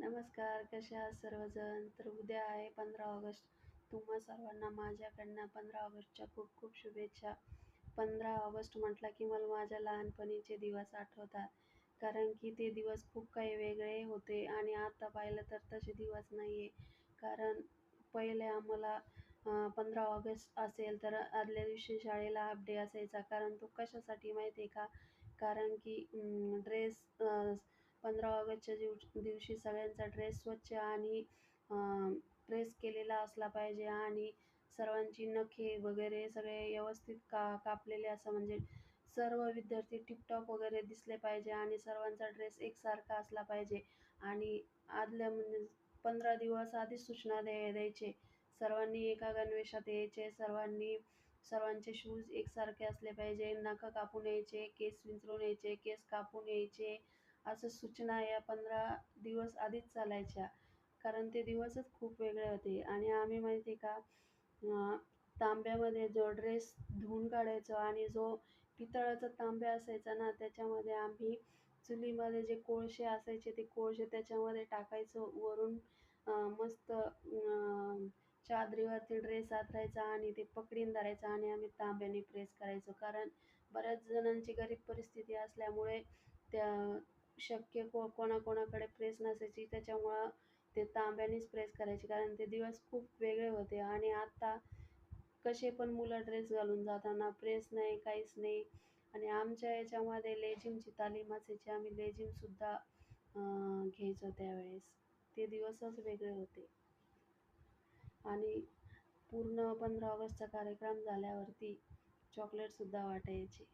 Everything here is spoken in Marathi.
नमस्कार, कसे आहात सर्वजण? तर उद्या आहे 15 ऑगस्ट. तुम्हा सर्वांना माझ्याकडनं 15 ऑगस्टच्या खूप खूप शुभेच्छा. 15 ऑगस्ट म्हटलं की मला माझ्या लहानपणीचे दिवस आठवतात. कारण की ते दिवस खूप काही वेगळे होते आणि आता पाहिलं तर तसे दिवस नाही आहे. कारण पहिले आम्हाला 15 ऑगस्ट असेल तर आदल्या दिवशी शाळेला हाल्फ डे असायचा. कारण तो कशासाठी माहिती आहे का? कारण की ड्रेस 15 ऑगस्टच्या दिवशी सगळ्यांचा ड्रेस स्वच्छ आणि प्रेस केलेला असला पाहिजे आणि सर्वांची नखे वगैरे सगळे व्यवस्थित कापलेले असं म्हणजे सर्व विद्यार्थी टिपटॉप वगैरे दिसले पाहिजे आणि सर्वांचा ड्रेस एकसारखा असला पाहिजे आणि आदल्या म्हणजे 15 दिवस आधीच सूचना द्यायचे. सर्वांनी एका गणवेशात यायचे, सर्वांचे शूज एकसारखे असले पाहिजे, नखं कापून यायचे, केस विंचरून यायचे, केस कापून यायचे, असं सूचना या 15 दिवस आधीच चालायच्या. कारण ते दिवसच खूप वेगळे होते आणि आम्ही माहिती आहे का तांब्यामध्ये जो ड्रेस धुवून काढायचो आणि जो पितळाचा तांब्या असायचा ना, त्याच्यामध्ये आम्ही चुलीमध्ये जे कोळसे असायचे ते कोळसे त्याच्यामध्ये टाकायचो. वरून मस्त चादरीवरती ड्रेस अंथरायचा आणि ते पकडीन धरायचा आणि आम्ही तांब्याने प्रेस करायचो. कारण बऱ्याच जणांची गरीब परिस्थिती असल्यामुळे त्या शक्य कोणाकोणाकडे प्रेस नसायची त्याच्यामुळं ते तांब्यानेच प्रेस करायचे. कारण ते दिवस खूप वेगळे होते आणि आता कसे पण मुलं ड्रेस घालून जाताना प्रेस नाही, काहीच नाही आणि आमच्या याच्यामध्ये लेझिमची तालीम असायची. आम्ही लेझिमसुद्धा घ्यायचो त्यावेळेस. ते दिवसच वेगळे होते आणि पूर्ण 15 ऑगस्टचा कार्यक्रम झाल्यावरती चॉकलेटसुद्धा वाटायचे.